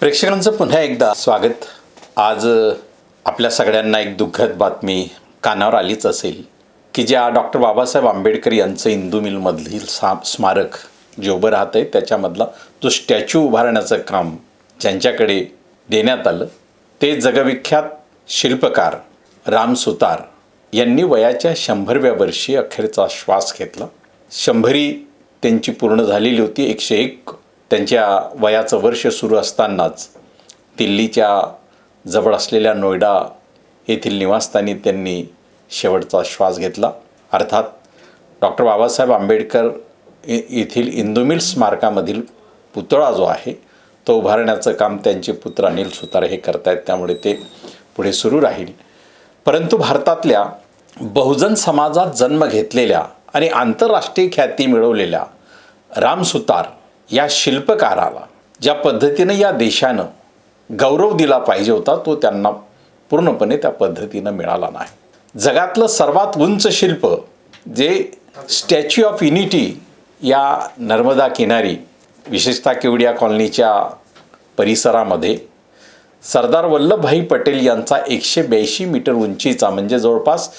प्रेक्षकांचं पुन्हा एकदा स्वागत. आज आपल्या सगळ्यांना एक दुःखद बातमी कानावर आलीच असेल की ज्या डॉक्टर बाबासाहेब आंबेडकर यांचं इंदू मिलमधील स्मारक जे उभं राहत आहे त्याच्यामधला जो स्टॅच्यू उभारण्याचं काम ज्यांच्याकडे देण्यात आलं ते जगविख्यात शिल्पकार राम सुतार यांनी वयाच्या 100व्या वर्षी अखेरचा श्वास घेतला. 100 त्यांची पूर्ण झालेली होती. 101 त्यांच्या वयाचं वर्ष सुरू असतानाच दिल्लीच्या जवळ असलेल्या नोएडा येथील निवासस्थानी त्यांनी शेवटचा श्वास घेतला. अर्थात डॉक्टर बाबासाहेब आंबेडकर येथील इंदू मिल स्मारकामधील पुतळा जो आहे तो उभारण्याचं काम त्यांचे पुत्र अनिल सुतार हे करतायत, त्यामुळे ते पुढे सुरू राहील. परंतु भारतातल्या बहुजन समाजात जन्म घेतलेल्या आणि आंतरराष्ट्रीय ख्याती मिळवलेल्या राम सुतार या शिल्पकाराला ज्या पद्धतीनं या देशानं गौरव दिला पाहिजे होता तो त्यांना पूर्णपणे त्या पद्धतीनं मिळाला नाही. जगातलं सर्वात उंच शिल्प जे स्टॅच्यू ऑफ युनिटी या नर्मदा किनारी विशेषतः केवडिया कॉलनीच्या परिसरामध्ये सरदार वल्लभभाई पटेल यांचा 182 मीटर उंचीचा म्हणजे जवळपास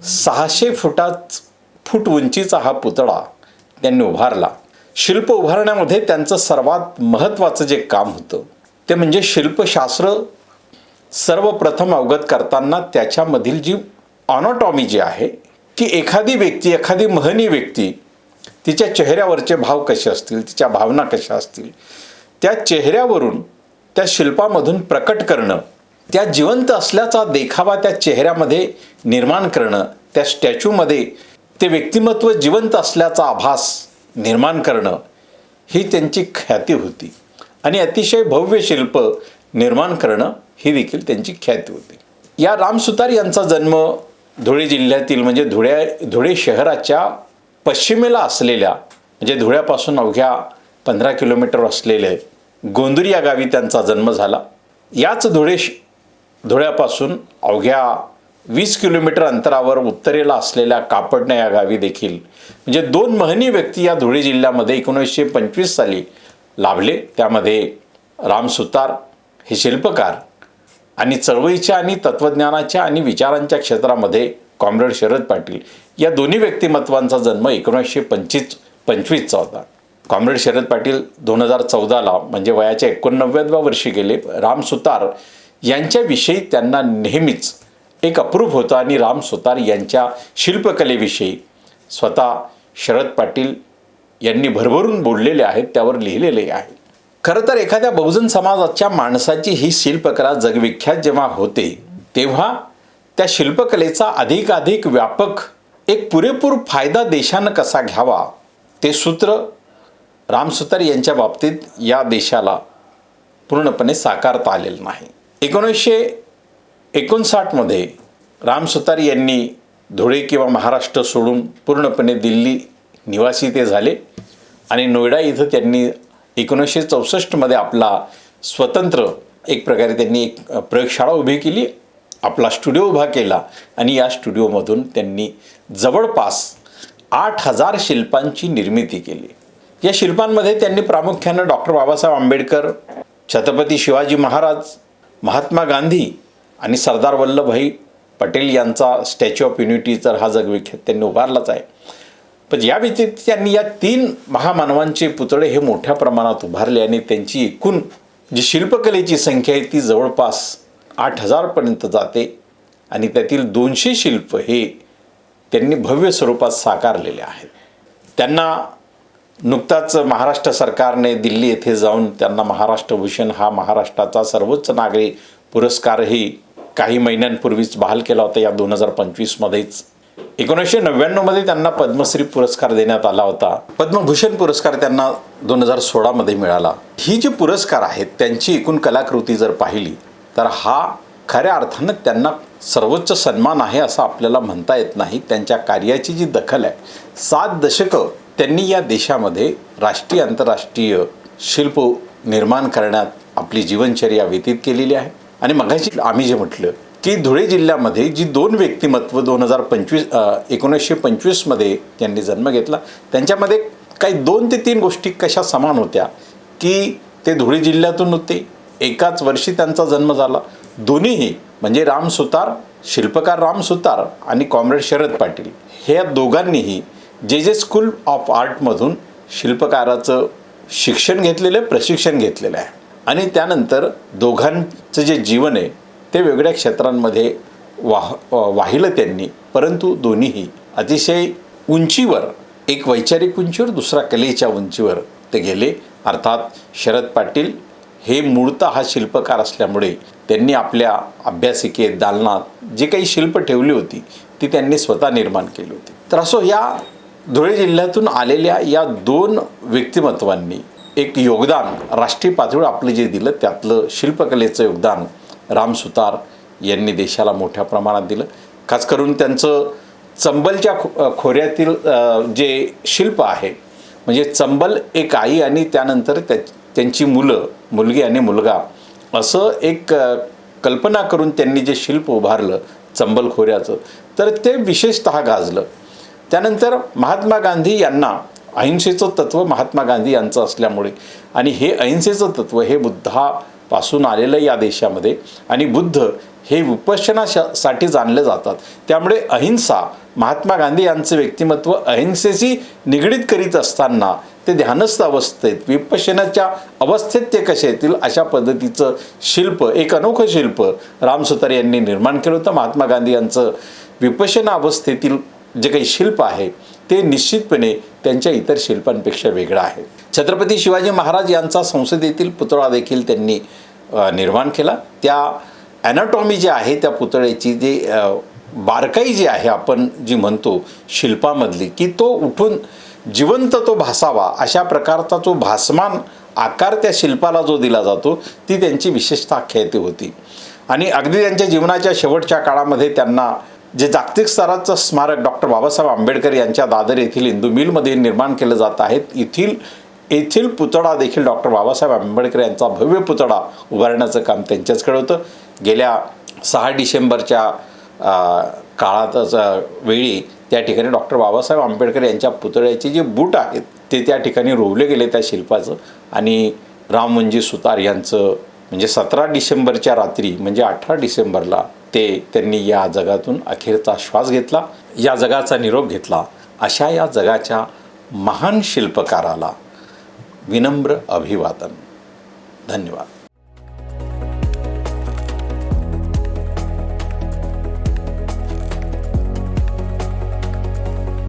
600 फूट उंचीचा हा पुतळा त्यांनी उभारला. शिल्प उभारण्यामध्ये त्यांचं सर्वात महत्त्वाचं जे काम होतं ते म्हणजे शिल्पशास्त्र सर्वप्रथम अवगत करताना त्याच्यामधील जी ऑनॉटॉमी जी आहे की एखादी व्यक्ती, एखादी महनीय व्यक्ती, तिच्या चेहऱ्यावरचे भाव कसे असतील, तिच्या भावना कशा असतील, त्या चेहऱ्यावरून त्या शिल्पामधून प्रकट करणं, त्या जिवंत असल्याचा देखावा त्या चेहऱ्यामध्ये निर्माण करणं, त्या स्टॅच्यूमध्ये ते व्यक्तिमत्व जिवंत असल्याचा आभास निर्माण करणं ही त्यांची ख्याती होती आणि अतिशय भव्य शिल्प निर्माण करणं ही देखील त्यांची ख्याती होती. या राम सुतार यांचा जन्म धुळे जिल्ह्यातील म्हणजे धुळे शहराच्या पश्चिमेला असलेल्या म्हणजे धुळ्यापासून अवघ्या 15 किलोमीटर असलेले गोंदुरी या गावी त्यांचा जन्म झाला. याच धुळ्यापासून अवघ्या 20 किलोमीटर अंतरावर उत्तरेला असलेल्या कापडणे या गावी देखील म्हणजे 2 महनीय व्यक्ती या धुळे जिल्ह्यामध्ये 1925 साली लाभले. त्यामध्ये राम सुतार हे शिल्पकार आणि चळवळीच्या आणि तत्त्वज्ञानाच्या आणि विचारांच्या क्षेत्रामध्ये कॉम्रेड शरद पाटील या दोन्ही व्यक्तिमत्वांचा जन्म 1925चा होता. कॉम्रेड शरद पाटील 2014ला म्हणजे वयाच्या 89व्या वर्षी गेले. राम सुतार यांच्याविषयी त्यांना नेहमीच एक अप्रूप होता आणि राम सुतार यांच्या शिल्पकलेविषयी स्वतः शरद पाटील यांनी भरभरून बोललेले आहेत, त्यावर लिहिलेले आहे. खरं तर एखाद्या बहुजन समाजाच्या माणसाची ही शिल्पकला जगविख्यात जेव्हा होते तेव्हा त्या शिल्पकलेचा अधिकाधिक व्यापक एक पुरेपूर फायदा देशानं कसा घ्यावा ते सूत्र राम सुतार यांच्या बाबतीत या देशाला पूर्णपणे साकारता आलेलं नाही. 1959मध्ये राम सुतार यांनी धुळे किंवा महाराष्ट्र सोडून पूर्णपणे दिल्ली निवासी ते झाले आणि नोएडा इथं त्यांनी 1964मध्ये आपला स्वतंत्र एक प्रकारे त्यांनी एक प्रयोगशाळा उभी केली, आपला स्टुडिओ उभा केला आणि या स्टुडिओमधून त्यांनी जवळपास 8000 शिल्पांची निर्मिती केली. या शिल्पांमध्ये त्यांनी प्रामुख्यानं डॉक्टर बाबासाहेब आंबेडकर, छत्रपती शिवाजी महाराज, महात्मा गांधी आणि सरदार वल्लभभाई पटेल यांचा स्टॅच्यू ऑफ युनिटी तर हा जगविख्यात त्यांनी उभारलाच आहे. पण या व्यतिरिक्त त्यांनी या 3 महामानवांचे पुतळे हे मोठ्या प्रमाणात उभारले आणि त्यांची एकूण जी शिल्पकलेची संख्या आहे ती जवळपास 8000 पर्यंत जाते आणि त्यातील 200 शिल्प हे त्यांनी भव्य स्वरूपात साकारलेले आहेत. त्यांना नुकताच महाराष्ट्र सरकारने दिल्ली येथे जाऊन त्यांना महाराष्ट्र भूषण हा महाराष्ट्राचा सर्वोच्च नागरी पुरस्कारही काही महिन्यांपूर्वीच बहाल केला होता. या 2025मध्येच 1999मध्ये त्यांना पद्मश्री पुरस्कार देण्यात आला होता. पद्मभूषण पुरस्कार त्यांना 2016मध्ये मिळाला. ही जी पुरस्कार आहेत त्यांची एकूण कलाकृती जर पाहिली तर हा खऱ्या अर्थानं त्यांना सर्वोच्च सन्मान आहे असं आपल्याला म्हणता येत नाही. त्यांच्या कार्याची जी दखल आहे, 7 दशकं त्यांनी या देशामध्ये राष्ट्रीय आंतरराष्ट्रीय शिल्प निर्माण करण्यात आपली जीवनचर्या व्यतीत केलेली आहे. आणि मगाशी आम्ही जे म्हटलं की धुळे जिल्ह्यामध्ये जी 2 व्यक्तिमत्व 1925मध्ये त्यांनी जन्म घेतला त्यांच्यामध्ये काही 2 ते 3 गोष्टी कशा समान होत्या की ते धुळे जिल्ह्यातून होते, एकाच वर्षी त्यांचा जन्म झाला. दोन्हीही म्हणजे राम सुतार, शिल्पकार राम सुतार आणि कॉम्रेड शरद पाटील हे दोघांनीही जे स्कूल ऑफ आर्टमधून शिल्पकाराचं शिक्षण घेतलेलं आहे, प्रशिक्षण घेतलेलं आहे. आणि त्यानंतर दोघांचं जे जीवन आहे ते वेगळ्या क्षेत्रांमध्ये वाहिलं त्यांनी. परंतु दोन्हीही अतिशय उंचीवर, एक वैचारिक उंचीवर, दुसरा कलेच्या उंचीवर ते गेले. अर्थात शरद पाटील हे मूळतः हा शिल्पकार असल्यामुळे त्यांनी आपल्या अभ्यासिकेत, दालनात जे काही शिल्प ठेवली होती ती त्यांनी स्वतः निर्माण केली होती. तर असो या धुळे जिल्ह्यातून आलेल्या या दोन व्यक्तिमत्वांनी एक योगदान राष्ट्रीय पातळीवर आपलं जे दिलं त्यातलं शिल्पकलेचं योगदान राम सुतार यांनी देशाला मोठ्या प्रमाणात दिलं. खास करून त्यांचं चंबलच्या खोऱ्यातील जे शिल्प आहे, म्हणजे चंबल एक आई आणि त्यानंतर त्यांची मुलगी आणि मुलगा असं एक कल्पना करून त्यांनी जे शिल्प उभारलं चंबल खोऱ्याचं, तर ते विशेषतः गाजलं. त्यानंतर महात्मा गांधी यांना अहिंसेचं तत्त्व महात्मा गांधी यांचं असल्यामुळे आणि हे अहिंसेचं तत्त्व हे बुद्धापासून आलेलं या देशामध्ये आणि बुद्ध हे विपश्यनासाठी जाणले जातात. त्यामुळे अहिंसा, महात्मा गांधी यांचं व्यक्तिमत्व अहिंसेशी निगडीत करीत असताना ते ध्यानस्थ अवस्थेत, विपश्यनाच्या अवस्थेत ते कसे येतील अशा पद्धतीचं शिल्प, एक अनोखं शिल्प राम सुतार यांनी निर्माण केलं होतं. महात्मा गांधी यांचं विपश्यना अवस्थेतील जे काही शिल्प आहे ते निश्चितपणे त्यांच्या इतर शिल्पांपेक्षा वेगळं आहे. छत्रपती शिवाजी महाराज यांचा संसदेतील पुतळा देखील त्यांनी निर्माण केला. त्या ॲनाटॉमी जी आहे त्या पुतळ्याची जे बारकाई जी आहे आपण जी म्हणतो शिल्पामधली, की तो उठून जिवंत तो भासावा अशा प्रकारचा जो भासमान आकार त्या शिल्पाला जो दिला जातो ती त्यांची विशेषतः ख्याती होती. आणि अगदी त्यांच्या जीवनाच्या शेवटच्या काळामध्ये त्यांना जे जागतिक स्तराचं स्मारक डॉक्टर बाबासाहेब आंबेडकर यांच्या दादर येथील इंदू मिलमध्ये निर्माण केलं जात आहे, येथील पुतळा देखील डॉक्टर बाबासाहेब आंबेडकर यांचा भव्य पुतळा उभारण्याचं काम त्यांच्याचकडे होतं. गेल्या 6 डिसेंबरच्या काळातच वेळी त्या ठिकाणी डॉक्टर बाबासाहेब आंबेडकर यांच्या पुतळ्याचे जे बूट आहेत ते त्या ठिकाणी रोवले गेले त्या शिल्पाचं. आणि रामजी सुतार यांचं म्हणजे 17 डिसेंबरच्या रात्री म्हणजे 18 डिसेंबरला त्यांनी या जगातून अखेरचा श्वास घेतला, या जगाचा निरोप घेतला. अशा या जगाच्या महान शिल्पकाराला विनम्र अभिवादन. धन्यवाद.